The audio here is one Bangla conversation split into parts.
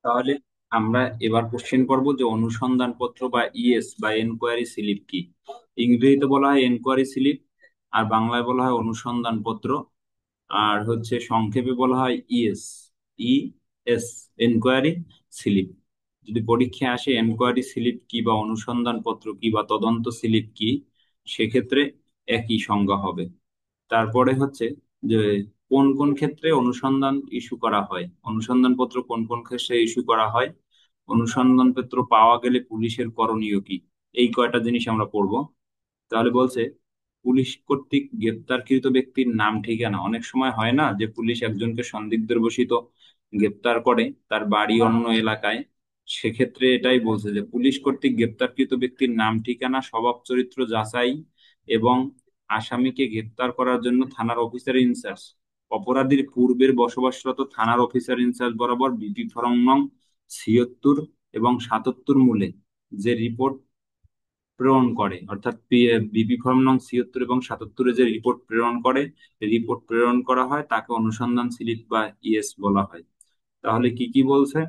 তাহলে আমরা এবার কোশ্চেন করব যে অনুসন্ধান পত্র বা ইএস বা এনকোয়ারি স্লিপ কি। ইংরেজিতে বলা হয় এনকোয়ারি স্লিপ, আর বাংলায় বলা হয় অনুসন্ধান পত্র, আর হচ্ছে সংক্ষেপে বলা হয় ইএস। ES, enquiry slip. যদি পরীক্ষায় আসে এনকোয়ারি স্লিপ কি বা অনুসন্ধান পত্র কি বা তদন্ত স্লিপ কি, সেক্ষেত্রে একই সংজ্ঞা হবে। তারপরে হচ্ছে যে কোন কোন ক্ষেত্রে অনুসন্ধান ইস্যু করা হয়, অনুসন্ধান পত্র কোন কোন ক্ষেত্রে ইস্যু করা হয়, অনুসন্ধান পত্র পাওয়া গেলে পুলিশের করণীয় কি, এই কয়টা জিনিস আমরা পড়বো। তাহলে বলছে পুলিশ কর্তৃক গ্রেপ্তারকৃত ব্যক্তির নাম ঠিকানা। অনেক সময় হয় না যে পুলিশ একজনকে সন্দিগ্ধবশত গ্রেপ্তার করে, তার বাড়ি অন্য এলাকায়। সেক্ষেত্রে এটাই বলছে যে পুলিশ কর্তৃক গ্রেপ্তারকৃত ব্যক্তির নাম ঠিকানা, স্বভাব চরিত্র যাচাই এবং আসামিকে গ্রেপ্তার করার জন্য থানার অফিসার ইনচার্জ অপরাধীর পূর্বের বসবাসরত থানার অফিসার ইনচার্জ বরাবর বিপি ফরম নং 76 এবং 77 মূলে যে রিপোর্ট প্রেরণ করে, অর্থাৎ বিপি ফর্ম নং 76 এবং 77-এ যে রিপোর্ট প্রেরণ করে, রিপোর্ট প্রেরণ করা হয় তাকে অনুসন্ধান স্লিপ বা ইএস বলা হয়। তাহলে কি কি বলছে?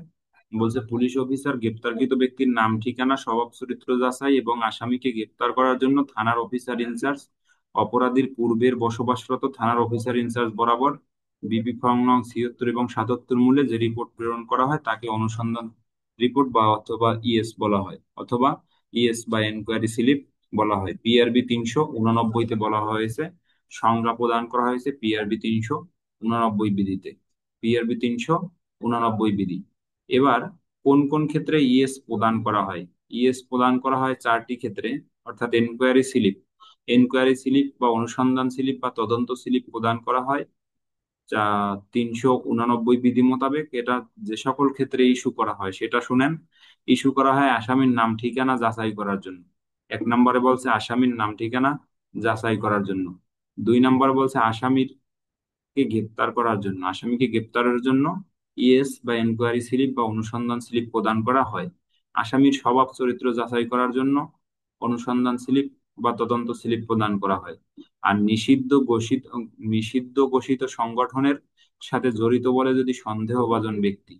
বলছে পুলিশ অফিসার গ্রেপ্তারকৃত ব্যক্তির নাম ঠিকানা, স্বভাব চরিত্র যাচাই এবং আসামিকে গ্রেপ্তার করার জন্য থানার অফিসার ইনচার্জ অপরাধীর পূর্বের বসবাসরত থানার অফিসার ইনচার্জ বরাবর বিপি ফর্ম নং 76 এবং 77 মূলে যে রিপোর্ট প্রেরণ করা হয় তাকে অনুসন্ধান রিপোর্ট বা অথবা ইএস বলা হয়, অথবা ইএস বা এনকোয়ারি স্লিপ বলা হয়। পিআরবি 389-তে বলা হয়েছে, সংজ্ঞা প্রদান করা হয়েছে পিআরবি 389 বিধিতে। পিআরবি 389 বিধি। এবার কোন কোন ক্ষেত্রে ইএস প্রদান করা হয়? ইএস প্রদান করা হয় চারটি ক্ষেত্রে, অর্থাৎ এনকোয়ারি স্লিপ, এনকোয়ারি স্লিপ বা অনুসন্ধান স্লিপ বা তদন্ত স্লিপ প্রদান করা হয় যা 389 বিধি মোতাবেক। এটা যে সকল ক্ষেত্রে ইস্যু করা হয় সেটা শুনেন। ইস্যু করা হয় আসামির নাম ঠিকানা যাচাই করার জন্য। এক নম্বরে বলছে আসামির নাম ঠিকানা যাচাই করার জন্য। দুই নম্বরে বলছে আসামির কে গ্রেপ্তার করার জন্য, আসামিকে গ্রেপ্তারের জন্য ইএস বা এনকোয়ারি স্লিপ বা অনুসন্ধান স্লিপ প্রদান করা হয়। আসামির স্বভাব চরিত্র যাচাই করার জন্য অনুসন্ধান স্লিপ বা তদন্ত স্লিপ প্রদান করা হয়। আর নিষিদ্ধ ঘোষিত সংগঠনের সাথে জড়িত বলে যদি সন্দেহভাজন ব্যক্তি,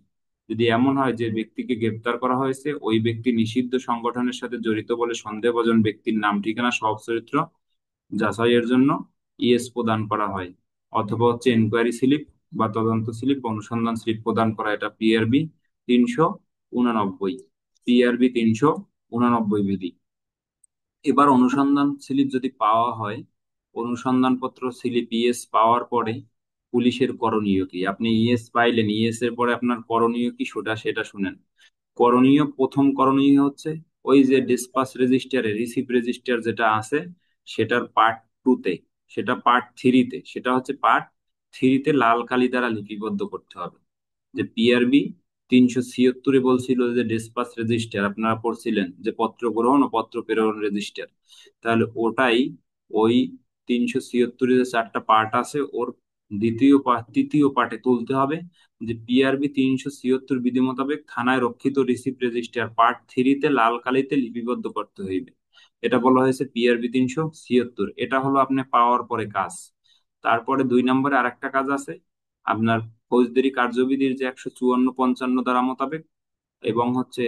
যদি এমন হয় যে ব্যক্তিকে গ্রেপ্তার করা হয়েছে ওই ব্যক্তি নিষিদ্ধ সংগঠনের সাথে জড়িত বলে সন্দেহভাজন ব্যক্তির নাম ঠিকানা স্বভাব চরিত্র যাচাইয়ের জন্য ইএস প্রদান করা হয়, অথবা হচ্ছে এনকোয়ারি স্লিপ বা তদন্ত স্লিপ অনুসন্ধান স্লিপ প্রদান করা। এটা পিআরবি 389, পিআরবি 389 বিধি। এবার অনুসন্ধান স্লিপ যদি পাওয়া হয়, অনুসন্ধান পত্র স্লিপ ইএস পাওয়ার পরে পুলিশের করণীয় কি? আপনি ইএস পাইলেন, ইএস এর পরে আপনার করণীয় কি সেটা সেটা শুনেন। করণীয়, প্রথম করণীয় হচ্ছে ওই যে ডিসপাস রেজিস্টারে রিসিভ রেজিস্টার যেটা আছে সেটার পার্ট 2-তে, সেটা পার্ট 3-তে, সেটা হচ্ছে পার্ট 3-তে লাল কালি দ্বারা লিপিবদ্ধ করতে হবে। যে পিআরবি 376-এ বলছিল যে ডিসপাস রেজিস্টার, আপনারা পড়ছিলেন যে পত্র গ্রহণ ও পত্র প্রেরণ রেজিস্টার, তাহলে ওটাই ওই 376-এ যে চারটা পার্ট আছে ওর তৃতীয় পার্টে তুলতে হবে যে পিআরবি 376 বিধি মোতাবেক থানায় রক্ষিত রিসিপ্ট রেজিস্টার পার্ট 3-তে লাল কালিতে লিপিবদ্ধ করতে হইবে। এটা বলা হয়েছে পিআরবি 376। এটা হলো আপনি পাওয়ার পরে কাজ। তারপরে 2 নম্বরে আরেকটা কাজ আছে আপনার, ফৌজদারি কার্যবিধির যে 154-55 ধারা মোতাবেক এবং হচ্ছে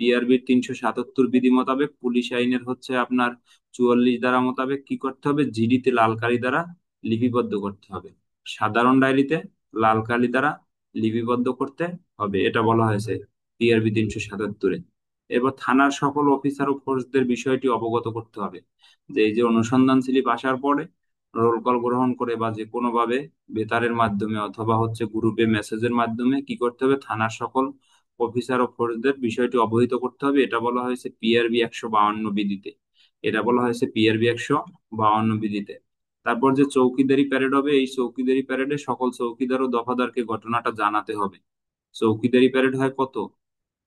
পিআরবির 377 বিধি মোতাবেক, পুলিশ আইনের হচ্ছে আপনার 44 ধারা মোতাবেক কি করতে হবে? জিডিতে লাল কালি দ্বারা লিপিবদ্ধ করতে হবে, সাধারণ ডায়েরিতে লাল কালি দ্বারা লিপিবদ্ধ করতে হবে। এটা বলা হয়েছে পিআরবি 377-এ। এবার থানার সকল অফিসার ও ফোর্সদের বিষয়টি অবগত করতে হবে যে এই যে অনুসন্ধান স্লিপ আসার পরে রোল কল গ্রহণ করে বা যে কোনো ভাবে বেতারের মাধ্যমে অথবা হচ্ছে গ্রুপে মেসেজের মাধ্যমে কি করতে হবে? থানার সকল অফিসার ও ফোর্সদের বিষয়টি অবহিত করতে হবে। এটা বলা হয়েছে পিআরবি 152 বিধিতে। এটা বলা হয়েছে পিআরবি 152 বিধিতে। তারপর যে চৌকিদারি প্যারেড হবে, এই চৌকিদারি প্যারেডে সকল চৌকিদার ও দফাদারকে ঘটনাটা জানাতে হবে। চৌকিদারি প্যারেড হয় কত?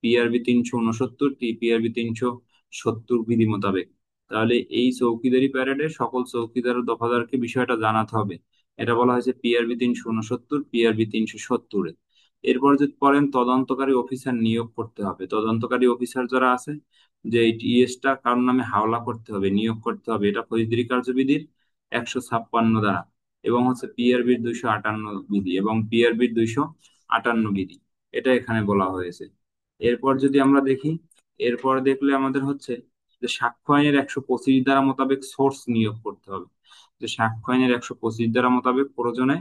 পিআরবি 369, পিআরবি 370 বিধি মোতাবেক। তাহলে এই চৌকিদারি প্যারেডে সকল চৌকিদার ও দফাদারকে বিষয়টা জানাতে হবে। এটা বলা হয়েছে পিআরবি 369, পিআরবি 370-এ। এরপর যদি পড়েন তদন্তকারী অফিসার নিয়োগ করতে হবে। তদন্তকারী অফিসার যারা আছে, যে এই টিএসটা কারোর নামে হাওলা করতে হবে, নিয়োগ করতে হবে, এটা ফৌজদারি কার্যবিধির 156 ধারা এবং হচ্ছে পিআরবির 258 বিধি এবং পিআরবির 258 বিধি। এটা এখানে বলা হয়েছে। এরপর যদি আমরা দেখি, এরপর দেখলে আমাদের হচ্ছে যে সাক্ষ্য আইনের 125 ধারা মোতাবেক সোর্স নিয়োগ করতে হবে। যে সাক্ষ্য আইনের 125 ধারা মোতাবেক প্রয়োজনে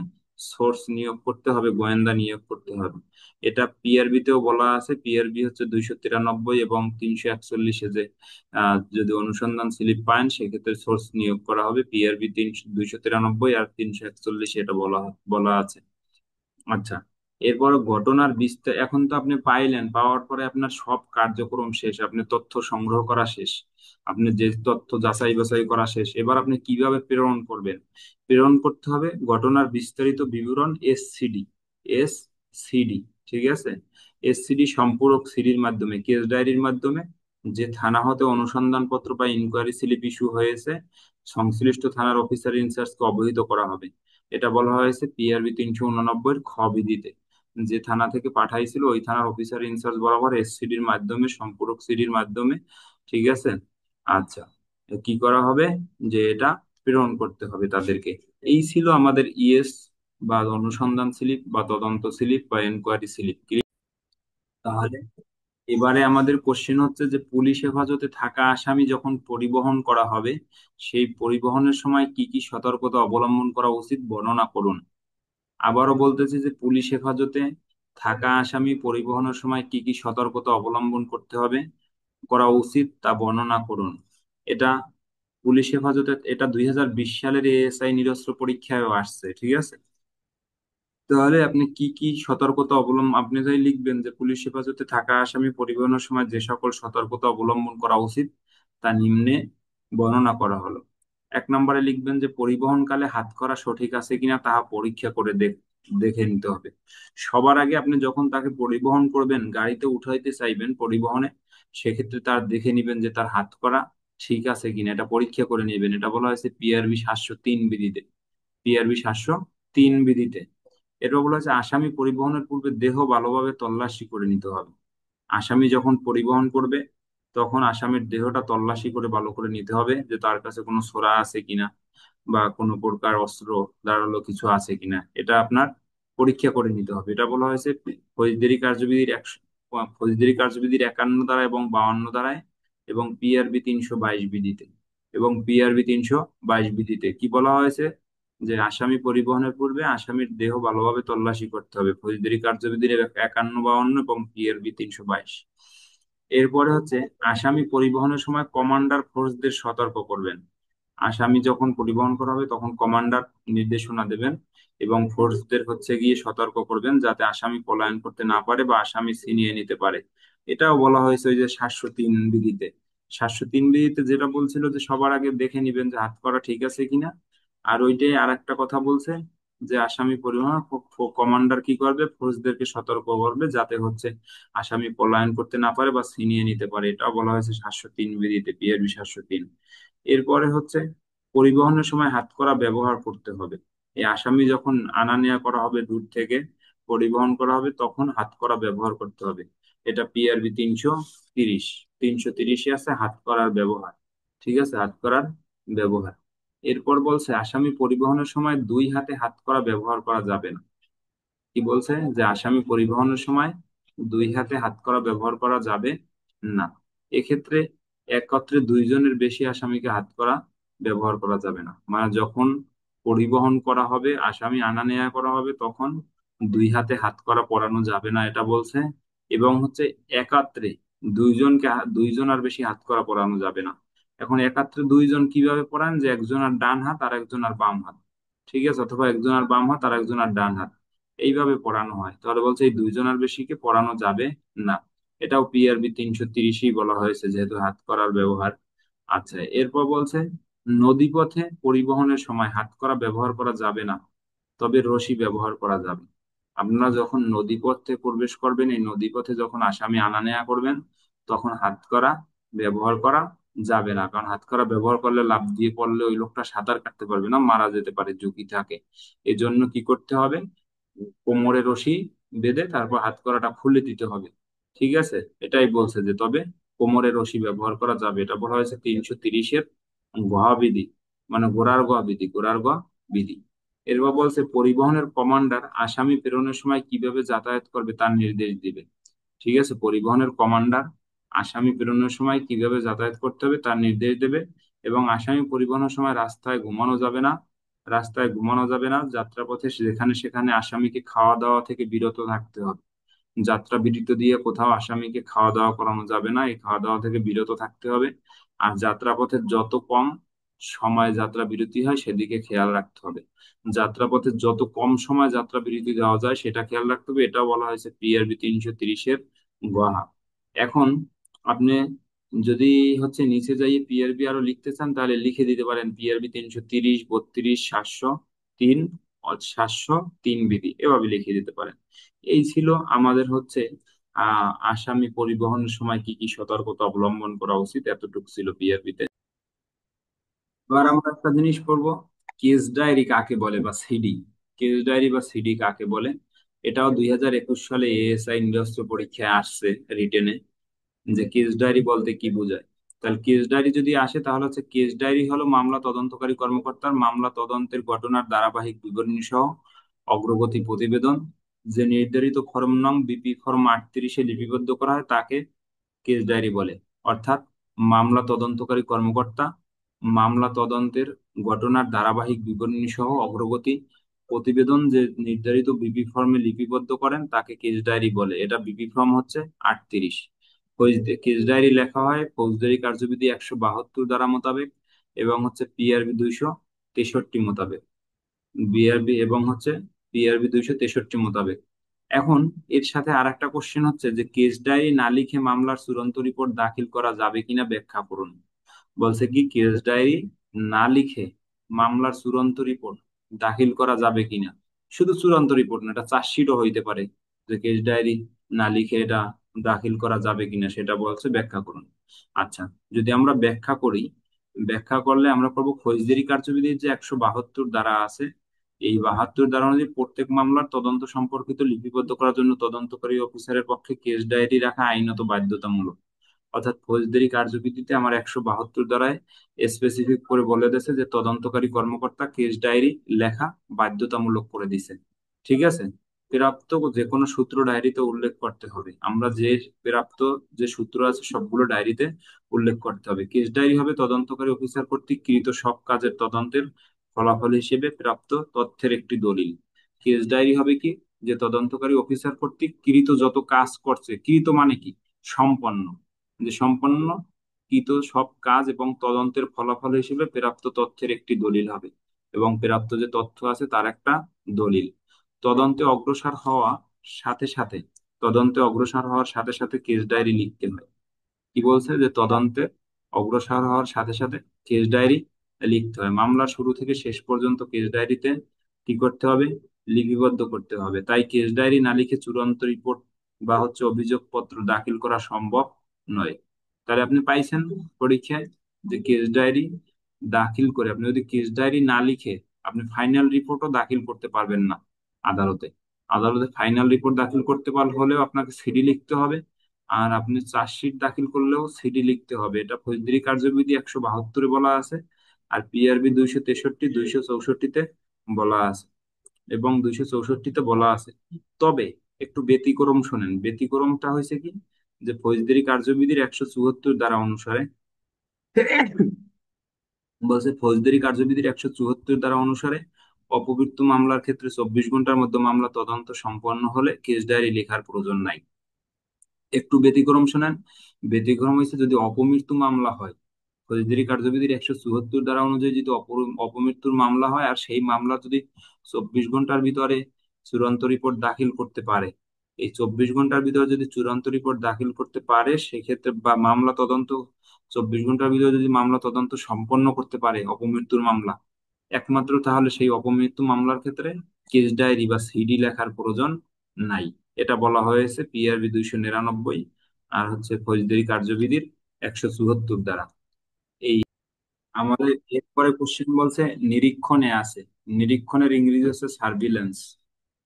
সোর্স নিয়োগ করতে হবে, গোয়েন্দা নিয়োগ করতে হবে। এটা পিআরবি তেও বলা আছে। পিআরবি হচ্ছে 293 এবং 341 যে যদি অনুসন্ধান স্লিপ পান সেক্ষেত্রে সোর্স নিয়োগ করা হবে। পিআরবি 293 আর 341 এটা বলা বলা আছে। আচ্ছা, এরপর ঘটনার বিস্তার, এখন তো আপনি পাইলেন, পাওয়ার পরে আপনার সব কার্যক্রম শেষ, আপনি তথ্য সংগ্রহ করা শেষ, আপনি যে তথ্য যাচাই বাছাই করা শেষ, এবার আপনি কিভাবে প্রেরণ করবেন? প্রেরণ করতে হবে ঘটনার বিস্তারিত বিবরণ এসসিডি, এসসিডি, ঠিক আছে, এসসিডি সম্পূরক সিডির মাধ্যমে, কেস ডায়েরির মাধ্যমে, যে থানা হতে অনুসন্ধানপত্র বা ইনকোয়ারি স্লিপ ইস্যু হয়েছে সংশ্লিষ্ট থানার অফিসার ইনচার্জকে অবহিত করা হবে। এটা বলা হয়েছে পিআরবি 389 খ বিধিতে। যে থানা থেকে পাঠাইছিল ওই থানার অফিসার ইনচার্জ বরাবর এসসিডির মাধ্যমে, সম্পূরক সিডির মাধ্যমে, ঠিক আছে। আচ্ছা, কি করা হবে? যে এটা প্রেরণ করতে হবে তাদেরকে। এই ছিল আমাদের ইএস বা অনুসন্ধান স্লিপ বা তদন্ত স্লিপ বা এনকোয়ারি স্লিপ। তাহলে এবারে আমাদের কোশ্চেন হচ্ছে যে পুলিশ হেফাজতে থাকা আসামি যখন পরিবহন করা হবে সেই পরিবহনের সময় কি কি সতর্কতা অবলম্বন করা উচিত বর্ণনা করুন। আবারও বলতেছি যে পুলিশ হেফাজতে থাকা আসামি পরিবহনের সময় কি কি সতর্কতা অবলম্বন করতে হবে, করা উচিত তা বর্ণনা করুন। এটা পুলিশ হেফাজতে, এটা 2020 সালের এএসআই নিরস্ত্র পরীক্ষায়ও আসছে, ঠিক আছে। তাহলে আপনি কি কি সতর্কতা অবলম্বন, আপনি যাই লিখবেন যে পুলিশ হেফাজতে থাকা আসামি পরিবহনের সময় যে সকল সতর্কতা অবলম্বন করা উচিত তা নিম্নে বর্ণনা করা হলো। 1 নম্বরে লিখবেন যে পরিবহনকালে হাত করা সঠিক আছে কিনা তাহা পরীক্ষা করে দেখে নিতে হবে। সবার আগে আপনি যখন তাকে পরিবহন করবেন, গাড়িতে উঠাইতে চাইবেন পরিবহনে, সেক্ষেত্রে তার দেখে নিবেন যে তার হাত করা ঠিক আছে কিনা, এটা পরীক্ষা করে নেবেন। এটা বলা হয়েছে পিআরবি 703 বিধিতে, পিআরবি 703 বিধিতে। এরপর বলা হচ্ছে আসামি পরিবহনের পূর্বে দেহ ভালোভাবে তল্লাশি করে নিতে হবে। আসামি যখন পরিবহন করবে তখন আসামির দেহটা তল্লাশি করে ভালো করে নিতে হবে, যে তার কাছে কোনো ছোরা আছে কিনা বা কোনো প্রকার অস্ত্র ধারালো কিছু আছে কিনা, এটা আপনার পরীক্ষা করে নিতে হবে। এটা বলা হয়েছে ফৌজদারি কার্যবিধির 51 ধারা এবং 52 ধারায় এবং পিআরবি 322 বিধিতে। এবং পিআরবি 322 বিধিতে কি বলা হয়েছে? যে আসামি পরিবহনের পূর্বে আসামির দেহ ভালোভাবে তল্লাশি করতে হবে, ফৌজদারি কার্যবিধির 51 52 এবং পিআরবি 322। এরপরে হচ্ছে আসামি পরিবহনের সময় কমান্ডার ফোর্সদের সতর্ক করবেন। আসামি যখন পরিবহন করা হবে তখন কমান্ডার নির্দেশনা দেবেন এবং ফোর্সদের হচ্ছে গিয়ে সতর্ক করবেন যাতে আসামি পলায়ন করতে না পারে বা আসামি ছিনিয়ে নিতে পারে। এটাও বলা হয়েছে ওই যে 703 বিধিতে। 703 বিধিতে যেটা বলছিল যে সবার আগে দেখে নিবেন যে হাত করা ঠিক আছে কিনা। আর ওইটাই আর একটা কথা বলছে যে আসামি পরিবহন কমান্ডার কি করবে, ফোর্সদেরকে সতর্ক করবে যাতে হচ্ছে আসামি পলায়ন করতে না পারে বা ছিনিয়ে নিতে পারে। এটাও বলা হয়েছে 703 বিধিতে, পিআরবি 703। এরপরে হচ্ছে পরিবহনের সময় হাতকড়া ব্যবহার করতে হবে। এই আসামি যখন আনা নেওয়া করা হবে দূর থেকে, পরিবহন করা হবে, তখন হাতকড়া ব্যবহার করতে হবে। এটা পিআরবি 330, 330-এ আছে হাতকড়ার ব্যবহার, ঠিক আছে, হাতকড়ার ব্যবহার। এরপর বলছে আসামি পরিবহনের সময় দুই হাতে হাতকড়া ব্যবহার করা যাবে না। কি বলছে? যে আসামি পরিবহনের সময় দুই হাতে হাতকড়া ব্যবহার করা যাবে না। এক্ষেত্রে একত্রে দুইজনের বেশি আসামিকে হাতকড়া ব্যবহার করা যাবে না। মানে যখন পরিবহন করা হবে, আসামি আনা নেওয়া করা হবে, তখন দুই হাতে হাতকড়া পরানো যাবে না, এটা বলছে। এবং হচ্ছে একাত্রে দুইজন আর বেশি হাতকড়া পরানো যাবে না। এখন একাত্রে দুইজন কিভাবে পরান? যে একজন আর ডান হাত আর একজন আর বাম হাত, ঠিক আছে, অথবা একজন আর বাম হাত আর একজন আর ডান হাত, এইভাবে পড়ানো হয়। তাহলে বলছে এই দুইজনের বেশিকে পড়ানো যাবে না। এটাও পিআরবি 330-ই বলা হয়েছে যেহেতু হাত করার ব্যবহার। আচ্ছা, এরপর বলছে নদীপথে পরিবহনের সময় হাত করা ব্যবহার করা যাবে না, তবে রশি ব্যবহার করা যাবে। আপনারা যখন নদীপথে প্রবেশ করবেন, এই নদীপথে যখন আসামি আনা নেওয়া করবেন তখন হাত করা ব্যবহার করা যাবে না, কারণ হাত করা ব্যবহার করলে লাফ দিয়ে পড়লে ওই লোকটা সাঁতার কাটতে পারবে না, মারা যেতে পারে, ঝুঁকি থাকে। এজন্য কি করতে হবে? কোমরে রশি বেঁধে তারপর হাত করাটা খুলে দিতে হবে, ঠিক আছে। এটাই বলছে যে তবে কোমরে রশি ব্যবহার করা যাবে। এটা বলা হয়েছে 330-এর গ বিধি, মানে গোড়ার গ বিধি, গোড়ার গ বিধি। এরপর বলছে পরিবহনের কমান্ডার আসামি প্রেরণের সময় কিভাবে যাতায়াত করবে তার নির্দেশ দিবে। ঠিক আছে, পরিবহনের কমান্ডার আসামি প্রেরণের সময় কিভাবে যাতায়াত করতে হবে তার নির্দেশ দেবে। এবং আসামি পরিবহনের সময় রাস্তায় ঘুমানো যাবে না। রাস্তায় ঘুমানো যাবে না, যাত্রাপথে যেখানে সেখানে আসামিকে খাওয়া দাওয়া থেকে বিরত থাকতে হবে। যাত্রা বিরতি দিয়ে কোথাও আসামিকে খাওয়া দাওয়া করানো যাবে না, এই খাওয়া দাওয়া থেকে বিরত থাকতে হবে। আর যাত্রাপথে যত কম সময় যাত্রা বিরতি হয় সেদিকে খেয়াল রাখতে হবে। যাত্রাপথে যত কম সময় যাত্রা বিরতি দেওয়া যায় সেটা খেয়াল রাখতে হবে, এটাও বলা হয়েছে পিআরবি 330-এর গহা। এখন আপনি যদি হচ্ছে নিচে যাইয়ে পিআরবি আরো লিখতে চান তাহলে লিখে দিতে পারেন পিআরবি 330, 32, 703, 703 বিধি, এভাবে লিখে দিতে পারেন। এই ছিল আমাদের হচ্ছে আসামি পরিবহনের সময় কি কি সতর্কতা অবলম্বন করা উচিত, এতটুকু ছিল পিআরবিতে। এবার আমরা একটা জিনিস পড়বো, কেস ডায়েরি কাকে বলে বা সিডি। কেস ডায়েরি বা সিডি কাকে বলে, এটাও 2021 সালে এএসআই নিরস্ত্র পরীক্ষায় আসছে রিটেনে, যে কেস ডায়েরি বলতে কি বোঝায়। তাহলে কেস ডায়েরি যদি আসে তাহলে হচ্ছে কেস ডায়েরি হলো মামলা তদন্তকারী কর্মকর্তার মামলা তদন্তের ঘটনার ধারাবাহিক বিবরণী সহ অগ্রগতি প্রতিবেদন, যে নির্ধারিত ফরম নং বিপি ফরম 38-এ লিপিবদ্ধ করা হয় তাকে কেস ডায়েরি বলে। অর্থাৎ মামলা তদন্তকারী কর্মকর্তা মামলা তদন্তের ঘটনার ধারাবাহিক বিবরণী সহ অগ্রগতি প্রতিবেদন যে নির্ধারিত বিপি ফর্মে লিপিবদ্ধ করেন তাকে কেস ডায়েরি বলে। এটা বিপি ফর্ম হচ্ছে 38। কেস ডায়েরি লেখা হয় ফৌজদারি কার্যবিধি 172 ধারা মোতাবেক এবং হচ্ছে পিআরবি 263 মোতাবেক, বিআরবি এবং হচ্ছে পিআরবি 263 মোতাবেক। এখন এর সাথে আর একটা কোশ্চেন হচ্ছে যে কেস ডায়েরি না লিখে মামলার চূড়ান্ত রিপোর্ট দাখিল করা যাবে কিনা ব্যাখ্যা করুন। বলছে কি কেস ডায়েরি না লিখে মামলার চূড়ান্ত রিপোর্ট দাখিল করা যাবে কিনা। শুধু চূড়ান্ত রিপোর্ট না, এটা চার্জশিটও হইতে পারে, যে কেস ডায়েরি না লিখে এটা দাখিল করা যাবে কিনা সেটা বলছে ব্যাখ্যা করুন। আচ্ছা, যদি আমরা ব্যাখ্যা করি, ব্যাখ্যা করলে আমরা করবো ফৌজদারি কার্যবিধির যে 172 ধারা আছে, এই 72 ধারা অনুযায়ী প্রত্যেক মামলার তদন্ত সম্পর্কিত লিপিবদ্ধ করার জন্য তদন্তকারী অফিসারের পক্ষে কেস ডায়েরি রাখা আইনত বাধ্যতামূলক। অর্থাৎ ফৌজদারি কার্যবিধিতে আমার 172 ধারায় স্পেসিফিক করে বলে দিয়েছে যে তদন্তকারী কর্মকর্তা কেস ডায়েরি লেখা বাধ্যতামূলক করে দিছে। ঠিক আছে, প্রাপ্ত যে কোনো সূত্র ডায়েরিতে উল্লেখ করতে হবে। আমরা যে প্রাপ্ত যে সূত্র আছে সবগুলো ডায়েরিতে উল্লেখ করতে হবে। কেস ডায়েরি হবে তদন্তকারী অফিসার কর্তৃক কৃত সব কাজের তদন্তের ফলাফল হিসেবে প্রাপ্ত তথ্যের একটি দলিল। কেস ডায়েরি হবে কি, যে তদন্তকারী অফিসার কর্তৃক কৃত যত কাজ করছে, কৃত মানে কি, সম্পন্ন, যে সম্পন্ন কৃত সব কাজ এবং তদন্তের ফলাফল হিসেবে প্রাপ্ত তথ্যের একটি দলিল হবে, এবং প্রাপ্ত যে তথ্য আছে তার একটা দলিল। তদন্তে অগ্রসর হওয়া সাথে সাথে তদন্তে অগ্রসর হওয়ার সাথে সাথে কেস ডায়েরি লিখতে হয়। কি বলছে, যে তদন্তে অগ্রসর হওয়ার সাথে সাথে কেস ডায়েরি লিখতে হয়। মামলার শুরু থেকে শেষ পর্যন্ত কেস ডায়েরিতে কি করতে হবে, লিপিবদ্ধ করতে হবে। তাই কেস ডায়েরি না লিখে চূড়ান্ত রিপোর্ট বা হচ্ছে অভিযোগপত্র দাখিল করা সম্ভব নয়। তাহলে আপনি পাইছেন পরীক্ষায় যে কেস ডায়েরি দাখিল করে আপনি যদি কেস ডায়েরি না লিখে আপনি ফাইনাল রিপোর্টও দাখিল করতে পারবেন না আদালতে। আদালতে ফাইনাল রিপোর্ট দাখিল করতে পারলে হলেও আপনাকে সিডি লিখতে হবে, আর আপনি চার্জশিট দাখিল করলেও সিডি লিখতে হবে। এটা ফৌজদারি কার্যবিধি 172-এ বলা আছে, আর পিআরবি 263, 264-তে বলা আছে, এবং 264-তে বলা আছে। তবে একটু ব্যতিক্রম শোনেন, ব্যতিক্রমটা হয়েছে কি, যে ফৌজদারি কার্যবিধির 174 ধারা অনুসারে বলছে ফৌজদারি কার্যবিধির 174 ধারা অনুসারে অপমৃত্যু মামলার ক্ষেত্রে 24 ঘন্টার মধ্যে মামলা তদন্ত সম্পন্ন হলে কেস ডায়েরি লেখার প্রয়োজন নাই। একটু ব্যতিক্রম শোনেন, ব্যতিক্রম হয়েছে যদি অপমৃত্যু মামলা হয়, ফৌজদারি কার্যবিধির 174 ধারা অনুযায়ী যদি অপমৃত্যুর মামলা হয় আর সেই মামলা যদি 24 ঘন্টার ভিতরে চূড়ান্ত রিপোর্ট দাখিল করতে পারে, এই 24 ঘন্টার ভিতরে যদি চূড়ান্ত রিপোর্ট দাখিল করতে পারে সেক্ষেত্রে, বা মামলা তদন্ত 24 ঘন্টার ভিতরে যদি মামলা তদন্ত সম্পন্ন করতে পারে অপমৃত্যুর মামলা, একমাত্র তাহলে সেই অপমৃত্যু মামলার ক্ষেত্রে কেস ডায়েরি বা সিডি লেখার প্রয়োজন নাই। এটা বলা হয়েছে পিআরবি 299 আর হচ্ছে ফৌজদারি কার্যবিধির 174 দ্বারা। এই আমাদের এরপরে কোশ্চেন বলছে নিরীক্ষণে আছে, নিরীক্ষণের ইংরেজি হচ্ছে সার্ভিলেন্স,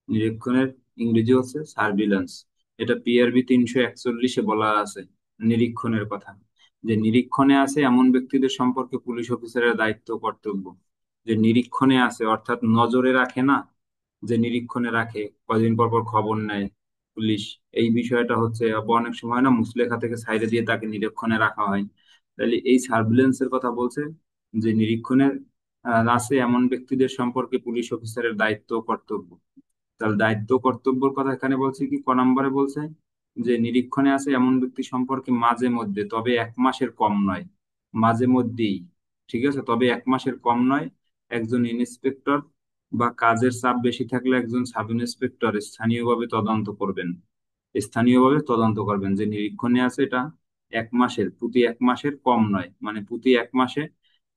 নিরীক্ষণের ইংরেজি হচ্ছে সার্ভিলেন্স। এটা পিআরবি 341-এ বলা আছে নিরীক্ষণের কথা, যে নিরীক্ষণে আছে এমন ব্যক্তিদের সম্পর্কে পুলিশ অফিসারের দায়িত্ব ও কর্তব্য। যে নিরীক্ষণে আছে অর্থাৎ নজরে রাখে না, যে নিরীক্ষণে রাখে, কয়দিন পর পর খবর নেয় পুলিশ, এই বিষয়টা হচ্ছে। আবার অনেক সময় না মুচলেখা থেকে সাইডে দিয়ে তাকে নিরীক্ষণে রাখা হয়। তাহলে এই সার্ভিলেন্সের কথা বলছে, যে নিরীক্ষণের আছে এমন ব্যক্তিদের সম্পর্কে পুলিশ অফিসারের দায়িত্ব ও কর্তব্য। তাহলে দায়িত্ব ও কর্তব্যের কথা এখানে বলছে কি, ক নম্বরে বলছে যে নিরীক্ষণে আছে এমন ব্যক্তি সম্পর্কে মাঝে মধ্যে, তবে 1 মাসের কম নয়, মাঝে মধ্যেই, ঠিক আছে, তবে 1 মাসের কম নয়, একজন ইন্সপেক্টর বা কাজের চাপ বেশি থাকলে একজন সাব ইন্সপেক্টর স্থানীয়ভাবে তদন্ত করবেন। স্থানীয়ভাবে তদন্ত করবেন, যে নিরীক্ষণে আছে এটা 1 মাসের, প্রতি 1 মাসের কম নয়, মানে প্রতি 1 মাসে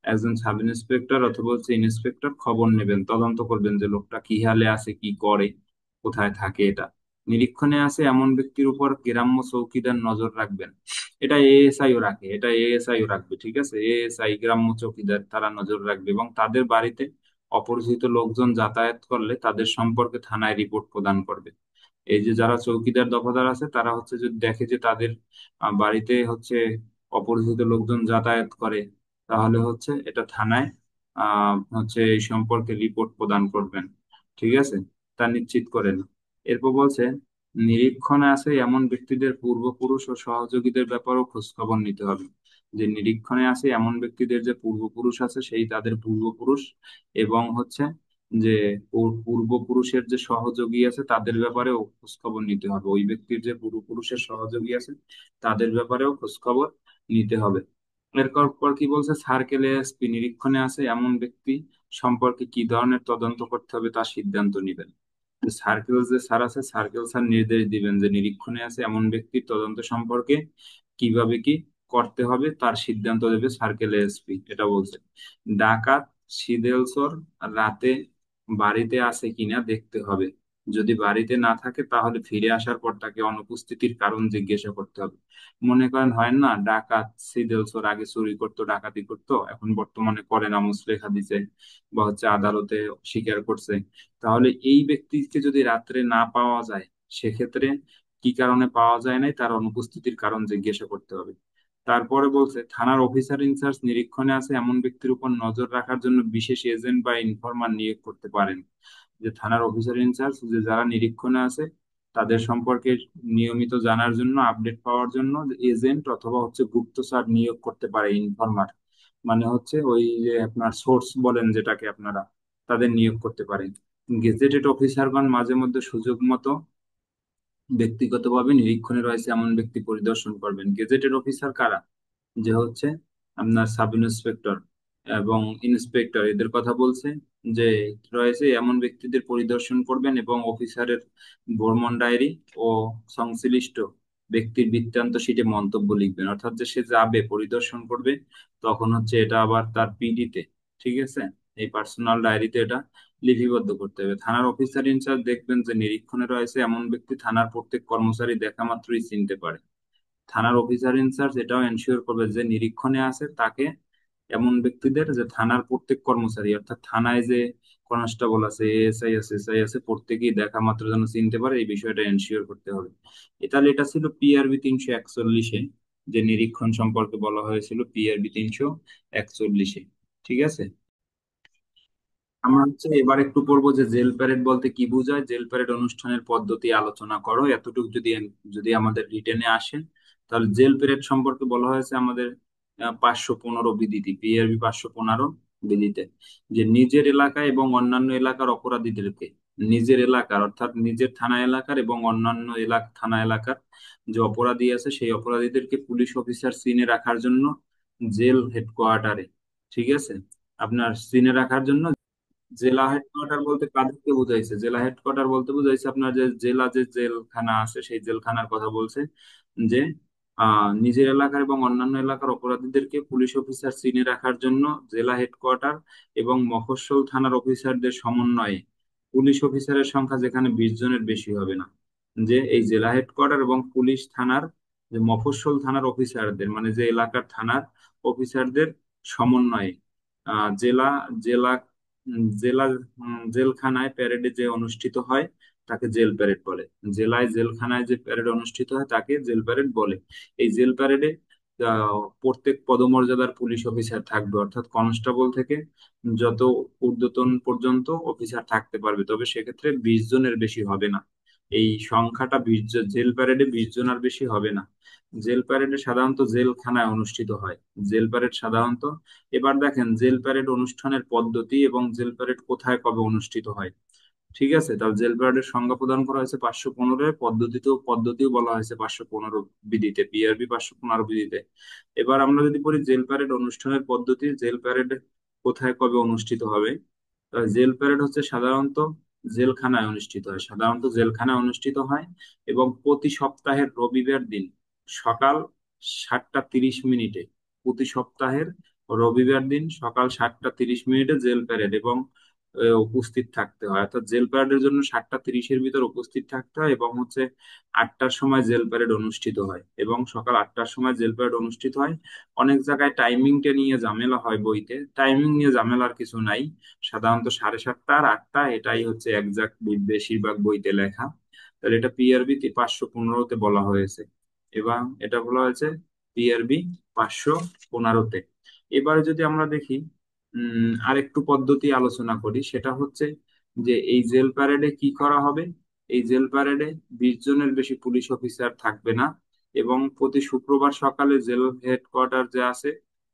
একজন সাব ইন্সপেক্টর অথবা হচ্ছে ইন্সপেক্টর খবর নেবেন, তদন্ত করবেন যে লোকটা কি হালে আছে, কি করে, কোথায় থাকে। এটা নিরীক্ষণে আছে এমন ব্যক্তির উপর গ্রাম্য চৌকিদার নজর রাখবেন। এটা এএসআইও রাখে, এটা এএসআইও রাখবে, ঠিক আছে, এএসআই গ্রাম্য চৌকিদার তারা নজর রাখবে, এবং তাদের বাড়িতে অপরিচিত লোকজন যাতায়াত করলে তাদের সম্পর্কে থানায় রিপোর্ট প্রদান করবে। এই যে যারা চৌকিদার দফাদার আছে তারা হচ্ছে যদি দেখে যে তাদের বাড়িতে হচ্ছে অপরিচিত লোকজন যাতায়াত করে, তাহলে হচ্ছে এটা থানায় হচ্ছে এই সম্পর্কে রিপোর্ট প্রদান করবেন, ঠিক আছে, তা নিশ্চিত করেন। এরপর বলছে নিরীক্ষণে আছে এমন ব্যক্তিদের পূর্বপুরুষ ও সহযোগীদের ব্যাপারেও খোঁজখবর নিতে হবে। যে নিরীক্ষণে আছে এমন ব্যক্তিদের যে পূর্বপুরুষ আছে সেই তাদের পূর্বপুরুষ, এবং হচ্ছে যে পূর্বপুরুষের যে সহযোগী আছে তাদের ব্যাপারেও খোঁজখবর নিতে হবে। ওই ব্যক্তির যে পূর্বপুরুষের সহযোগী আছে তাদের ব্যাপারেও খোঁজখবর নিতে হবে। এরপর পর কি বলছে, সার্কেল এসপি নিরীক্ষণে আছে এমন ব্যক্তি সম্পর্কে কি ধরনের তদন্ত করতে হবে তার সিদ্ধান্ত নেবেন। সার্কেল যে স্যার আছে, সার্কেল স্যার নির্দেশ দিবেন যে নিরীক্ষণে আছে এমন ব্যক্তির তদন্ত সম্পর্কে কিভাবে কি করতে হবে তার সিদ্ধান্ত দেবে সার্কেল এসপি, এটা বলছে। ডাকাত সিদেলসর রাতে বাড়িতে আছে কিনা দেখতে হবে, যদি বাড়িতে না থাকে তাহলে ফিরে আসার পর তাকে অনুপস্থিতির কারণ জিজ্ঞাসা করতে হবে। মনে করেন হয় না ডাকাত সিদেলসর আগে চুরি করতো, ডাকাতি করতো, এখন বর্তমানে করে না, মুচলেখা দিছে বা হচ্ছে আদালতে স্বীকার করছে, তাহলে এই ব্যক্তিকে যদি রাত্রে না পাওয়া যায়, সেক্ষেত্রে কি কারণে পাওয়া যায় নাই তার অনুপস্থিতির কারণ জিজ্ঞাসা করতে হবে। তারপরে বলছে থানার অফিসার ইনচার্জ নিরীক্ষণে আছে এমন ব্যক্তির উপর নজর রাখার জন্য বিশেষ এজেন্ট বা ইনফরমার নিয়োগ করতে পারেন। যে থানার অফিসার ইনচার্জ যে যারা নিরীক্ষণে আছে তাদের সম্পর্কে নিয়মিত জানার জন্য, আপডেট পাওয়ার জন্য এজেন্ট অথবা হচ্ছে গুপ্তচর নিয়োগ করতে পারে, ইনফরমার, মানে হচ্ছে ওই যে আপনার সোর্স বলেন যেটাকে আপনারা, তাদের নিয়োগ করতে পারেন। গেজেটেড অফিসারগণ মাঝে মধ্যে সুযোগ মতো ব্যক্তিগতভাবে নিরীক্ষণে রয়েছে এমন ব্যক্তি পরিদর্শন করবেন। গেজেটেড অফিসার কারা, যে হচ্ছে আপনার সাব ইন্সপেক্টর এবং ইন্সপেক্টর, এদের কথা বলছে, যে রয়েছে এমন ব্যক্তিদের পরিদর্শন করবেন এবং অফিসারের ভ্রমণ ডায়েরি ও সংশ্লিষ্ট ব্যক্তির বৃত্তান্ত শিটে মন্তব্য লিখবেন। অর্থাৎ যে সে যাবে পরিদর্শন করবে তখন হচ্ছে এটা আবার তার পিডিতে, ঠিক আছে, এই পার্সোনাল ডায়েরিতে এটা লিপিবদ্ধ করতে হবে। থানার অফিসার ইনচার্জ দেখবেন যে নিরীক্ষণে রয়েছে এমন ব্যক্তি থানার প্রত্যেক কর্মচারী দেখা মাত্রই চিনতে পারে। থানার অফিসার ইনচার্জ এটাও এনশিওর করবে যে নিরীক্ষণে আছে তাকে এমন ব্যক্তিদের, যে থানার প্রত্যেক কর্মচারী অর্থাৎ থানায় যে কনস্টেবল আছে, এএসআই আছে, এসআই আছে, প্রত্যেকেই দেখা মাত্র যেন চিনতে পারে, এই বিষয়টা এনশিওর করতে হবে। তাহলে এটা ছিল পিআরবি 341, যে নিরীক্ষণ সম্পর্কে বলা হয়েছিল পিআরবি 341, ঠিক আছে। আমরা হচ্ছে এবার একটু পড়বো যে জেল প্যারেড বলতে কি বোঝায়, জেল প্যারেড অনুষ্ঠানের পদ্ধতি আলোচনা করো, এতটুকু যদি যদি আমাদের রিটেনে আসে, তাহলে জেল প্যারেড সম্পর্কে বলা হয়েছে আমাদের 515 বিধিতে, পিআরবি 515 বিধিতে, যে নিজের এলাকায় এবং অন্যান্য এলাকার অপরাধীদেরকে, নিজের এলাকার অর্থাৎ নিজের থানা এলাকার এবং অন্যান্য থানা এলাকার যে অপরাধী আছে সেই অপরাধীদেরকে পুলিশ অফিসার সিনে রাখার জন্য জেল হেডকোয়ার্টারে, ঠিক আছে, আপনার সিনে রাখার জন্য, জেলা হেডকোয়ার্টার বলতে কাদেরকে বোঝাইছে, জেলা হেডকোয়ার্টার বলতে বোঝাইছে আপনার যে জেলা যে জেলখানা আছে সেই জেলখানার কথা বলছে, যে নিজের এলাকার এবং অন্যান্য এলাকার অপরাধীদেরকে পুলিশ অফিসার সিনে রাখার জন্য জেলা হেডকোয়ার্টার এবং মফস্বল থানার অফিসারদের সমন্বয়ে, পুলিশ অফিসারের সংখ্যা যেখানে 20 জনের বেশি হবে না, যে এই জেলা হেডকোয়ার্টার এবং পুলিশ থানার যে মফস্বল থানার অফিসারদের, মানে যে এলাকার থানার অফিসারদের সমন্বয়ে জেলা জেলা জেলা জেলখানায় প্যারেডে যে অনুষ্ঠিত হয় তাকে জেল প্যারেড বলে। জেলায় জেলখানায় যে প্যারেড অনুষ্ঠিত হয় তাকে জেল প্যারেড বলে। এই জেল প্যারেডে প্রত্যেক পদমর্যাদার পুলিশ অফিসার থাকবে, অর্থাৎ কনস্টেবল থেকে যত ঊর্ধ্বতন পর্যন্ত অফিসার থাকতে পারবে, তবে সেক্ষেত্রে 20 জনের বেশি হবে না। এই সংখ্যাটা 20 জন, জেল প্যারেডে 20 জনের বেশি হবে না। জেল প্যারেডে সাধারণত জেলখানায় অনুষ্ঠিত হয়। জেল প্যারেড সাধারণত, এবার দেখেন জেল প্যারেড অনুষ্ঠানের পদ্ধতি এবং জেল প্যারেড কোথায় কবে অনুষ্ঠিত হয়। ঠিক আছে, তাহলে জেল প্যারেডের সংজ্ঞা প্রদান করা হয়েছে 515 পদ্ধতিও বলা হয়েছে 515 বিধিতে, পিআরবি 515 বিধিতে। এবার আমরা যদি পড়ি জেল প্যারেড অনুষ্ঠানের পদ্ধতি, জেল প্যারেড কোথায় কবে অনুষ্ঠিত হবে। জেল প্যারেড হচ্ছে সাধারণত জেলখানায় অনুষ্ঠিত হয়, সাধারণত জেলখানায় অনুষ্ঠিত হয়, এবং প্রতি সপ্তাহের রবিবার দিন সকাল 7টা 30 মিনিটে, প্রতি সপ্তাহের রবিবার দিন সকাল 7টা 30 মিনিটে জেল প্যারেড এবং উপস্থিত থাকতে হয়। অর্থাৎ জেল প্যারেডের জন্য 7টা 30-এর ভিতর উপস্থিত থাকতে হয়, এবং হচ্ছে 8টার সময় জেল প্যারেড অনুষ্ঠিত হয়, এবং সকাল 8টার সময় জেল প্যারেড অনুষ্ঠিত হয়। অনেক জায়গায় টাইমিংটা নিয়ে ঝামেলা হয়, বইতে টাইমিং নিয়ে ঝামেলার কিছু নাই, সাধারণত 7:30 আর 8টা, এটাই হচ্ছে একজাক্ট বেশিরভাগ বইতে লেখা। তাহলে এটা পিআরবি 515-তে বলা হয়েছে, এবং এটা বলা হয়েছে পিআরবি 515-তে। এবারে যদি আমরা দেখি আরেকটু পদ্ধতি আলোচনা করি, সেটা হচ্ছে যে এই জেল প্যারেডে কি করা হবে। এই জেল প্যারেডে 20 জনের বেশি পুলিশ অফিসার থাকবে না, এবং প্রতি শুক্রবার সকালে জেল হেডকোয়ার্টার যে আছে,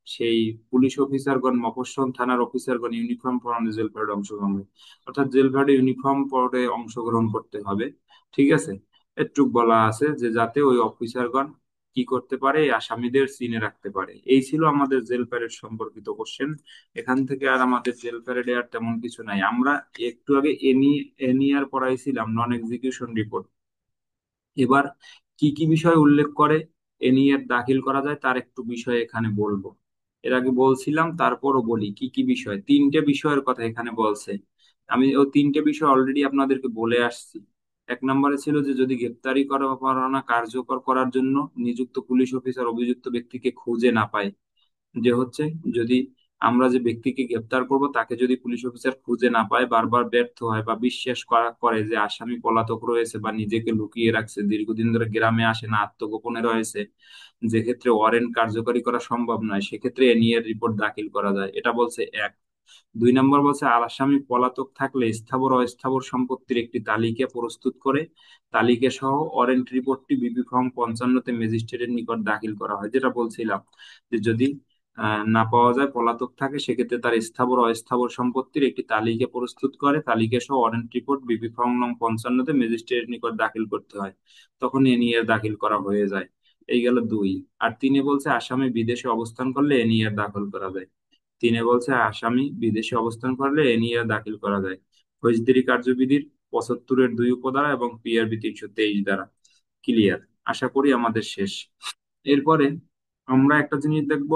সেই পুলিশ অফিসারগণ, মফস্বল থানার অফিসারগণ ইউনিফর্ম পরে জেল প্যারেডে অংশগ্রহণ করবে। অর্থাৎ জেল প্যারেডে ইউনিফর্ম পরে অংশগ্রহণ করতে হবে। ঠিক আছে, একটু বলা আছে যে যাতে ওই অফিসারগণ কি করতে পারে, এই আসামিদের চিনে রাখতে পারে। এই ছিল আমাদের জেল প্যারেড সম্পর্কিত কোশ্চেন। এখান থেকে আর আমাদের জেল প্যারেডে আর তেমন কিছু নাই। আমরা একটু আগে এনিআর পড়াইছিলাম, নন এক্সিকিউশন রিপোর্ট। এবার কি কি বিষয় উল্লেখ করে এনিআর দাখিল করা যায় তার একটু বিষয় এখানে বলবো। এর আগে বলছিলাম, তারপরও বলি কি কি বিষয়। 3টে বিষয়ের কথা এখানে বলছে। আমি ওই 3টে বিষয় অলরেডি আপনাদেরকে বলে আসছি। 1 নম্বরে ছিল যে যদি গ্রেপ্তারি করা পরোয়ানা কার্যকর করার জন্য নিযুক্ত পুলিশ অফিসার অভিযুক্ত ব্যক্তিকে খুঁজে না পায়, যে হচ্ছে যদি আমরা যে ব্যক্তিকে গ্রেপ্তার করব তাকে যদি পুলিশ অফিসার খুঁজে না পায়, বারবার ব্যর্থ হয়, বা বিশ্বাস করে যে আসামি পলাতক রয়েছে বা নিজেকে লুকিয়ে রাখছে, দীর্ঘদিন ধরে গ্রামে আসে না, আত্মগোপনে রয়েছে, যে ক্ষেত্রে ওয়ারেন্ট কার্যকরী করা সম্ভব নয়, সেক্ষেত্রে এনিআর রিপোর্ট দাখিল করা যায়। এটা বলছে এক। 2 নম্বর বলছে আসামি পলাতক থাকলে স্থাবর অস্থাবর সম্পত্তির একটি তালিকা প্রস্তুত করে তালিকা সহ ওয়ারেন্ট রিপোর্টটি বিবি ফর্ম 55-তে ম্যাজিস্ট্রেটের নিকট দাখিল করা হয়। যেটা বলছিলাম যে যদি না পাওয়া যায়, পলাতক থাকে, সেক্ষেত্রে তার স্থাবর অস্থাবর সম্পত্তির একটি তালিকা প্রস্তুত করে তালিকা সহ ওয়ারেন্ট রিপোর্ট বিবি ফর্ম নং 55-তে ম্যাজিস্ট্রেটের নিকট দাখিল করতে হয়, তখন এনিআর দাখিল করা হয়ে যায়। এই গেল 2। আর 3-এ বলছে আসামি বিদেশে অবস্থান করলে এনিআর দাখিল করা যায়। 3-এ বলছে আসামি বিদেশে অবস্থান করলে এনিআর দাখিল করা যায় ফৌজদারি কার্যবিধির 75-এর 2 উপধারা এবং পিআরবি 323 দ্বারা। ক্লিয়ার? আশা করি আমাদের শেষ। এরপরে আমরা একটা জিনিস দেখব,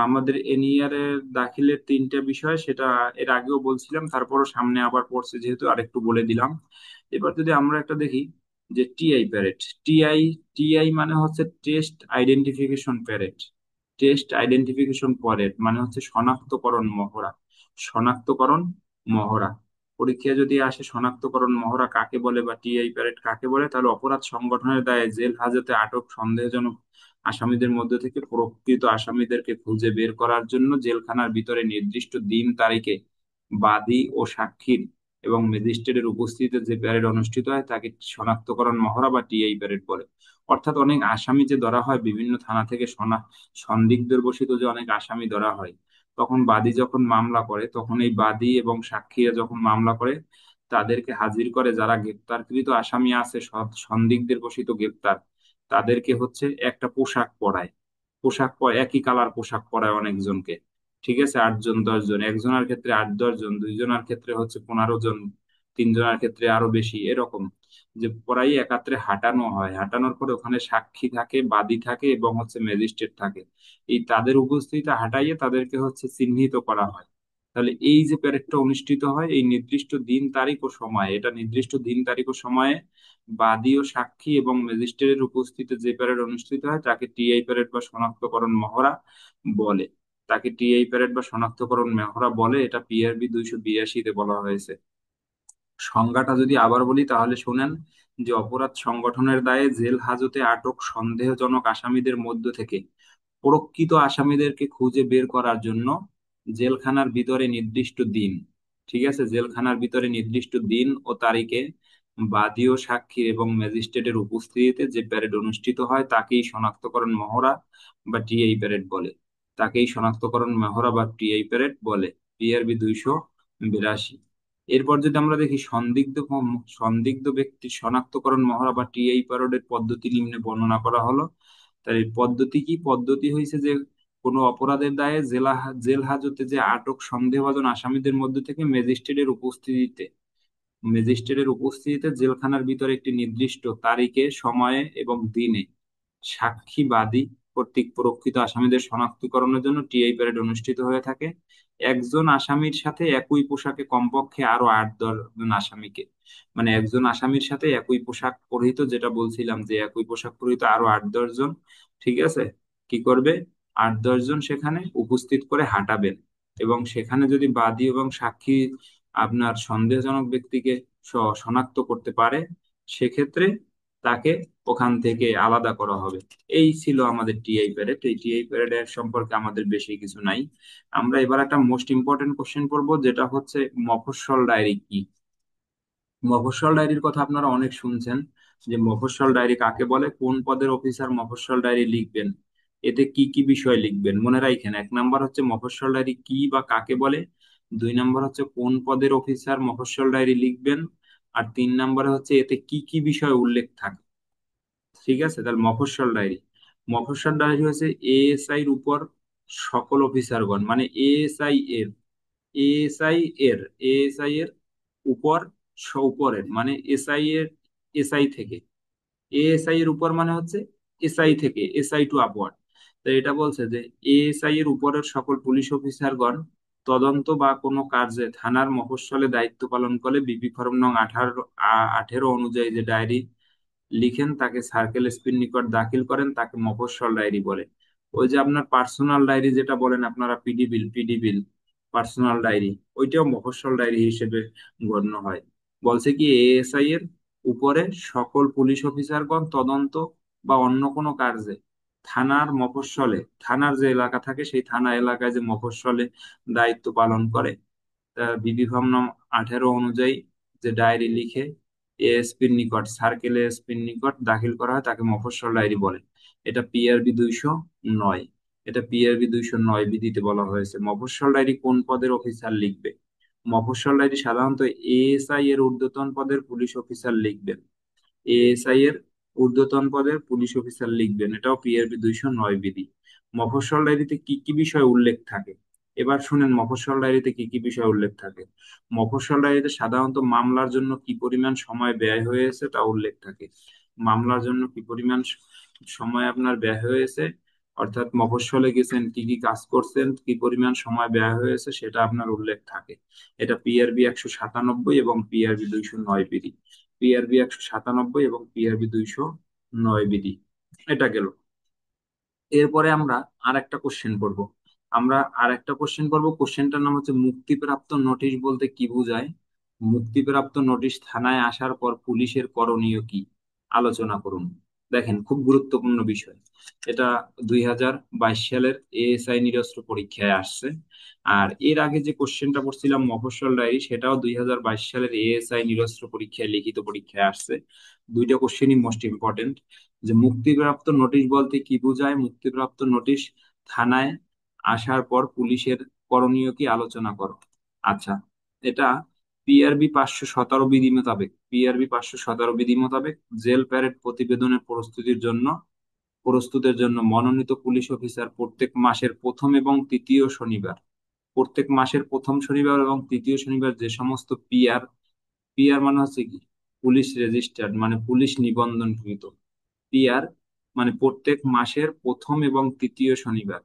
আমাদের এনইআর এর দাখিলের 3টে বিষয়, সেটা এর আগেও বলছিলাম, তারপরও সামনে আবার পড়ছে যেহেতু আরেকটু বলে দিলাম। এবার যদি আমরা একটা দেখি যে টিআই প্যারেড, টিআই টিআই মানে হচ্ছে test identification parade. Test identification parade মানে হচ্ছে শনাক্তকরণ মহড়া। শনাক্তকরণ মহড়া, পরীক্ষায় যদি আসে শনাক্তকরণ মহড়া কাকে বলে বা টিআই প্যারেড কাকে বলে, তাহলে অপরাধ সংগঠনের দায়ে জেল হাজতে আটক সন্দেহজনক আসামিদের মধ্যে থেকে প্রকৃত আসামিদেরকে খুঁজে বের করার জন্য জেলখানার ভিতরে নির্দিষ্ট দিন তারিখে বাদী ও সাক্ষীর এবং ম্যাজিস্ট্রেটের উপস্থিতিতে যে প্যারেড অনুষ্ঠিত হয় তাকে শনাক্তকরণ মহড়া বা টিআই প্যারেড বলে। অর্থাৎ অনেক আসামি যে ধরা হয় বিভিন্ন থানা থেকে, সন্দিগ্ধের বশিত যে অনেক আসামি ধরা হয়, তখন বাদী যখন মামলা করে, তখন এই বাদী এবং সাক্ষীরা যখন মামলা করে তাদেরকে হাজির করে, যারা গ্রেপ্তারকৃত আসামি আছে, সন্দিগ্ধের বশিত গ্রেপ্তার, তাদেরকে হচ্ছে একটা পোশাক পরায়। একই কালার পোশাক পরায় অনেকজনকে। ঠিক আছে, 8 জন 10 জন, একজনের ক্ষেত্রে 8 10 জন, 2 জনের ক্ষেত্রে হচ্ছে 15 জন, 3 জনের ক্ষেত্রে আরো বেশি, এরকম যে পড়াই একাত্রে হাঁটানো হয়। হাঁটানোর পরে ওখানে সাক্ষী থাকে, বাদী থাকে এবং হচ্ছে ম্যাজিস্ট্রেট থাকে। এই তাদের উপস্থিতিতে হাঁটাইয়ে তাদেরকে হচ্ছে চিহ্নিত করা হয়। তাহলে এই যে প্যারেডটা অনুষ্ঠিত হয় এই নির্দিষ্ট দিন তারিখ ও সময়ে, এটা নির্দিষ্ট দিন তারিখ ও সময়ে বাদী ও সাক্ষী এবং ম্যাজিস্ট্রেটের উপস্থিতিতে যে প্যারেড অনুষ্ঠিত হয় তাকে টিআই প্যারেড বা শনাক্তকরণ মহড়া বলে। তাকে টিআই প্যারেড বা শনাক্তকরণ মহড়া বলে, এটা পিআরবি 282-তে বলা হয়েছে। সংজ্ঞাটা যদি আবার বলি তাহলে শুনেন, যে অপরাধ সংগঠনের দায়ে জেল হাজতে আটক সন্দেহজনক আসামিদের মধ্য থেকে প্রকৃত আসামিদেরকে খুঁজে বের করার জন্য জেলখানার ভিতরে নির্দিষ্ট দিন, ঠিক আছে, জেলখানার ভিতরে নির্দিষ্ট দিন ও তারিখে বাদী ও সাক্ষী এবং ম্যাজিস্ট্রেটের উপস্থিতিতে যে প্যারেড অনুষ্ঠিত হয় তাকেই শনাক্তকরণ মহড়া বা টিআই প্যারেড বলে। তাকেই শনাক্তকরণ মহড়া বা টিআই প্যারেড বলে। পিআরবি 282। এরপর যদি আমরা দেখি সন্দিগ্ধ ব্যক্তির শনাক্তকরণ মহড়া বা টিআই প্যারেডের পদ্ধতি নিম্নে বর্ণনা করা হলো। তার এই পদ্ধতি কি? পদ্ধতি হয়েছে যে কোনো অপরাধের দায়ে জেল হাজতে যে আটক সন্দেহভাজন আসামিদের মধ্যে থেকে ম্যাজিস্ট্রেটের উপস্থিতিতে জেলখানার ভিতরে একটি নির্দিষ্ট তারিখে, সময়ে এবং দিনে সাক্ষী বাদী কর্তৃক প্রকৃত আসামিদের শনাক্তকরণের জন্য টিআই প্যারেড অনুষ্ঠিত হয়ে থাকে। একজন আসামির সাথে একই পোশাকে কমপক্ষে আরো 8-10 জন আসামিকে, মানে একজন আসামির সাথে একই পোশাক পরিহিত, যেটা বলছিলাম যে একই পোশাক পরিহিত আরো 8-10 জন, ঠিক আছে, কি করবে, 8-10 জন সেখানে উপস্থিত করে হাঁটাবেন। এবং সেখানে যদি বাদী এবং সাক্ষী আপনার সন্দেহজনক ব্যক্তিকে শনাক্ত করতে পারে, সেক্ষেত্রে তাকে ওখান থেকে আলাদা করা হবে। এই ছিল আমাদের টিআই প্যারেড। এই টিআই প্যারেডের সম্পর্কে আমাদের বেশি কিছু নাই। আমরা এবার একটা মোস্ট ইম্পর্টেন্ট কোশ্চেন পড়বো, যেটা হচ্ছে মফস্বল ডায়েরি কি। মফস্বল ডায়েরির কথা আপনারা অনেক শুনছেন, যে মফস্বল ডায়েরি কাকে বলে, কোন পদের অফিসার মফস্বল ডায়েরি লিখবেন, এতে কি কি বিষয় লিখবেন মনে রাখেন। 1 নাম্বার হচ্ছে মফস্বল ডায়েরি কি বা কাকে বলে, 2 নাম্বার হচ্ছে কোন পদের অফিসার মফস্বল ডায়েরি লিখবেন, আর 3 নাম্বারে হচ্ছে এতে কি কি বিষয় উল্লেখ থাকে। ঠিক আছে, তাহলে মফস্বল ডায়েরি হচ্ছে এএসআই এর উপর সকল অফিসারগণ, মানে এএসআই এর এএসআই এর উপর, উপরের মানে এসআই থেকে, এএসআই এর উপর মানে হচ্ছে এসআই থেকে, এসআই টু আপওয়ার্ড। তো এটা বলছে যে এএসআই এর উপরের সকল পুলিশ অফিসারগণ তদন্ত বা কোনো কার্যে থানার মফস্বলে দায়িত্ব পালন করে বিপি ফর্ম নং 18 অনুযায়ী যে ডায়েরি লিখেন তাকে সার্কেল এসপির নিকট দাখিল করেন, তাকে মফস্বল ডায়েরি বলে। ওই যে আপনার পার্সোনাল ডায়েরি যেটা বলেন আপনারা, পিডি বিল পার্সোনাল ডায়েরি, ওইটাও মফস্বল ডায়েরি হিসেবে গণ্য হয়। বলছে কি এএসআই এর উপরে সকল পুলিশ অফিসারগণ তদন্ত বা অন্য কোনো কার্যে থানার মফস্বলে, থানার যে এলাকা থাকে সেই থানা এলাকায় যে মফস্বলে দায়িত্ব পালন করে, বিধি ফর্ম নং 18 অনুযায়ী যে ডায়েরি লিখে এএসপির নিকট, সার্কেল এএসপির নিকট দাখিল করা হয় তাকে মফস্বল ডায়েরি বলে। এটা পিআরবি 209। এটা পিআরবি 209 বিধিতে বলা হয়েছে মফস্বল ডায়েরি কোন পদের অফিসার লিখবে। মফস্বল ডায়েরি সাধারণত এএসআই এর ঊর্ধ্বতন পদের পুলিশ অফিসার লিখবেন। এএসআই এর ঊর্ধ্বতন পদের পুলিশ অফিসার লিখবেন, এটাও পিআরবি 209 বিধি। মফস্বল ডায়েরিতে কি কি বিষয় উল্লেখ থাকে, এবার শুনেন মফস্বল ডায়েরিতে কি কি বিষয় উল্লেখ থাকে। মফস্বল ডায়েরিতে সাধারণত মামলার জন্য কি পরিমাণ সময় ব্যয় হয়েছে তা উল্লেখ থাকে। মামলার জন্য কি পরিমাণ সময় আপনার ব্যয় হয়েছে, অর্থাৎ মফস্বলে গেছেন কি কি কাজ করছেন, কি পরিমাণ সময় ব্যয় হয়েছে, সেটা আপনার উল্লেখ থাকে। এটা পিআরবি 197 এবং পিআরবি 209 বিধি। পিআরবি 197 এবং পিআরবি 209 বিধি। এটা গেল। এরপরে আমরা আর একটা কোশ্চেন পড়বো। কোশ্চেনটার নাম হচ্ছে মুক্তিপ্রাপ্ত নোটিশ বলতে কি বোঝায়। মুক্তিপ্রাপ্ত নোটিশ থানায় আসার পর পুলিশের করণীয় কি, আলোচনা করুন। দেখেন খুব গুরুত্বপূর্ণ বিষয় এটা। 2022 সালের এএসআই নিরস্ত্র পরীক্ষায় আসছে। আর এর আগে যে কোশ্চেনটা পড়ছিলাম মফস্বল ডায়েরি, সেটাও 2022 সালের এএসআই নিরস্ত্র পরীক্ষায়, লিখিত পরীক্ষায় আসছে। দুইটা কোশ্চেনই মোস্ট ইম্পর্টেন্ট। যে মুক্তিপ্রাপ্ত নোটিশ বলতে কি বোঝায়, মুক্তিপ্রাপ্ত নোটিশ থানায় আসার পর পুলিশের করণীয় কি আলোচনা করো। আচ্ছা, এটা পিআরবি 517 বিধি মোতাবেক জেল প্যারেড প্রস্তুতের জন্য মনোনীত পুলিশ অফিসার প্রত্যেক মাসের প্রথম শনিবার এবং তৃতীয় শনিবার যে সমস্ত পিআর, পিআর মানে হচ্ছে কি, পুলিশ রেজিস্টার্ড মানে পুলিশ নিবন্ধনকৃত, পিআর মানে প্রত্যেক মাসের প্রথম এবং তৃতীয় শনিবার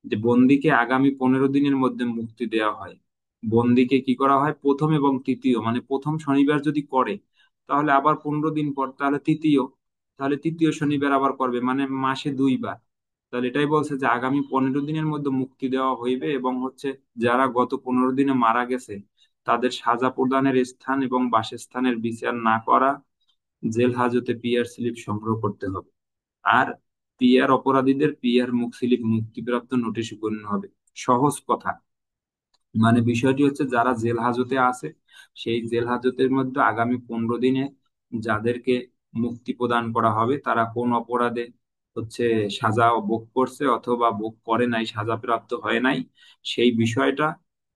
যে বন্দীকে আগামী 15 দিনের মধ্যে মুক্তি দেওয়া হয়। বন্দীকে কি করা হয়, প্রথম এবং তৃতীয়, মানে প্রথম শনিবার যদি করে তাহলে আবার 15 দিন পর তাহলে তৃতীয় শনিবার আবার করবে, মানে মাসে 2বার। তাহলে এটাই বলছে যে আগামী 15 দিনের মধ্যে মুক্তি দেওয়া হইবে, এবং হচ্ছে যারা গত 15 দিনে মারা গেছে তাদের সাজা প্রদানের স্থান এবং বাসস্থানের বিচার না করা জেল হাজতে পিআর স্লিপ সংগ্রহ করতে হবে। আর পিআর অপরাধীদের পিআর মুখ স্লিপ মুক্তিপ্রাপ্ত নোটিশ গণ্য হবে। সহজ কথা, মানে বিষয়টি হচ্ছে যারা জেল হাজতে আছে, সেই জেল হাজতের মধ্যে আগামী 15 দিনে যাদেরকে মুক্তি প্রদান করা হবে তারা কোন অপরাধে হচ্ছে সাজা ভোগ করছে অথবা ভোগ করে নাই, সাজাপ্রাপ্ত হয় নাই, সেই বিষয়টা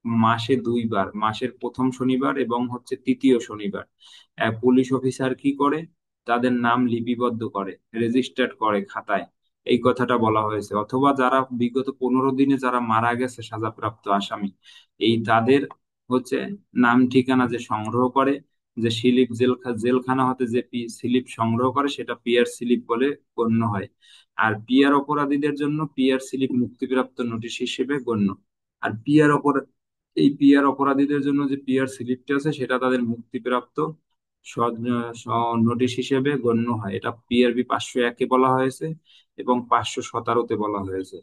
মাসে 2বার, মাসের প্রথম শনিবার এবং হচ্ছে তৃতীয় শনিবার পুলিশ অফিসার কি করে, তাদের নাম লিপিবদ্ধ করে, রেজিস্টার্ড করে খাতায়। এই কথাটা বলা হয়েছে। অথবা যারা বিগত 15 দিনে যারা মারা গেছে সাজাপ্রাপ্ত আসামি, এই তাদের হচ্ছে নাম ঠিকানা যে সংগ্রহ করে, যে স্লিপ জেলখানা হতে যে স্লিপ সংগ্রহ করে সেটা পিআর স্লিপ বলে গণ্য হয়। আর পিআর অপরাধীদের জন্য পিআর স্লিপ মুক্তিপ্রাপ্ত নোটিশ হিসেবে গণ্য। আর পিআর অপরাধীদের জন্য যে পিআর স্লিপটা আছে সেটা তাদের মুক্তিপ্রাপ্ত নোটিশ হিসেবে গণ্য হয়। এটা পিআরবি 501-এ বলা হয়েছে এবং 517-তে বলা হয়েছে।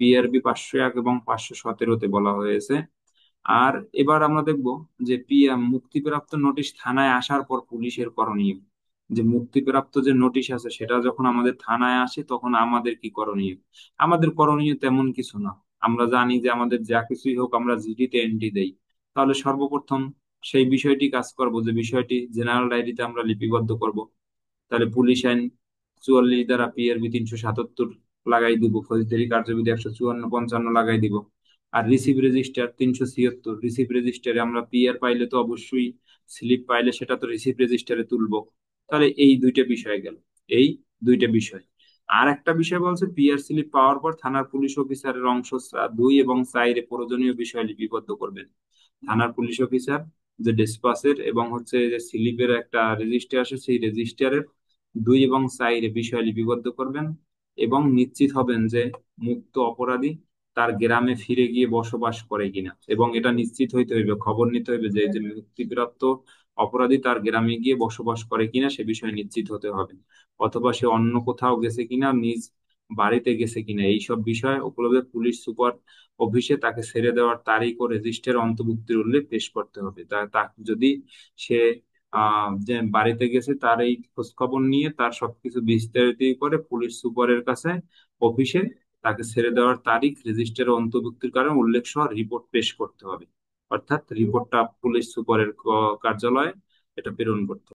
পিআরবি 501 এবং 517-তে বলা হয়েছে। আর এবার আমরা দেখব যে মুক্তিপ্রাপ্ত নোটিশ থানায় আসার পর পুলিশের করণীয়। যে মুক্তিপ্রাপ্ত যে নোটিশ আছে সেটা যখন আমাদের থানায় আসে তখন আমাদের কি করণীয়? আমাদের করণীয় তেমন কিছু না। আমরা জানি যে আমাদের যা কিছুই হোক আমরা জিডিতে এন্ট্রি দেই। তাহলে সর্বপ্রথম সেই বিষয়টি কাজ করব, যে বিষয়টি জেনারেল ডায়েরিতে আমরা লিপিবদ্ধ করব। তাহলে পুলিশ আইন 44 দ্বারা পিআরবি 377 লাগাই দিব, ফৌজদারি কার্যবিধি 154-55 লাগাই দিব। আর রিসিভ রেজিস্টার 376, রিসিভ রেজিস্টারে আমরা পিআর পাইলে তো অবশ্যই, স্লিপ পাইলে সেটা তো রিসিভ রেজিস্টারে তুলবো। তাহলে এই দুইটা বিষয় গেল, এই দুইটা বিষয়। আর একটা বিষয় বলছে পিআর স্লিপ পাওয়ার পর থানার পুলিশ অফিসারের অংশ 2 এবং 4 প্রয়োজনীয় বিষয় লিপিবদ্ধ করবেন। থানার পুলিশ অফিসার যে ডিসপাসের এবং হচ্ছে যে স্লিপের একটা রেজিস্টার আছে, সেই রেজিস্টারের 2 এবং 4 বিষয় লিপিবদ্ধ করবেন এবং নিশ্চিত হবেন যে মুক্ত অপরাধী তার গ্রামে ফিরে গিয়ে বসবাস করে কিনা, এবং এটা নিশ্চিত হইতে হইবে, খবর নিতে হইবে যে যে মুক্তিপ্রাপ্ত অপরাধী তার গ্রামে গিয়ে বসবাস করে কিনা সে বিষয়ে নিশ্চিত হতে হবে। অথবা সে অন্য কোথাও গেছে কিনা, নিজ বাড়িতে গেছে কিনা, এইসব বিষয় উপলব্ধ পুলিশ সুপার অফিসে তাকে ছেড়ে দেওয়ার তারিখ ও রেজিস্টার অন্তর্ভুক্তির উল্লেখ পেশ করতে হবে। তা যদি সে যে বাড়িতে গেছে তার এই খোঁজ খবর নিয়ে তার সবকিছু বিস্তারিত করে পুলিশ সুপারের কাছে অফিসে তাকে ছেড়ে দেওয়ার তারিখ, রেজিস্টারে অন্তর্ভুক্তির কারণে উল্লেখ সহ রিপোর্ট পেশ করতে হবে। অর্থাৎ রিপোর্টটা পুলিশ সুপারের কার্যালয়ে এটা প্রেরণ করতে হবে।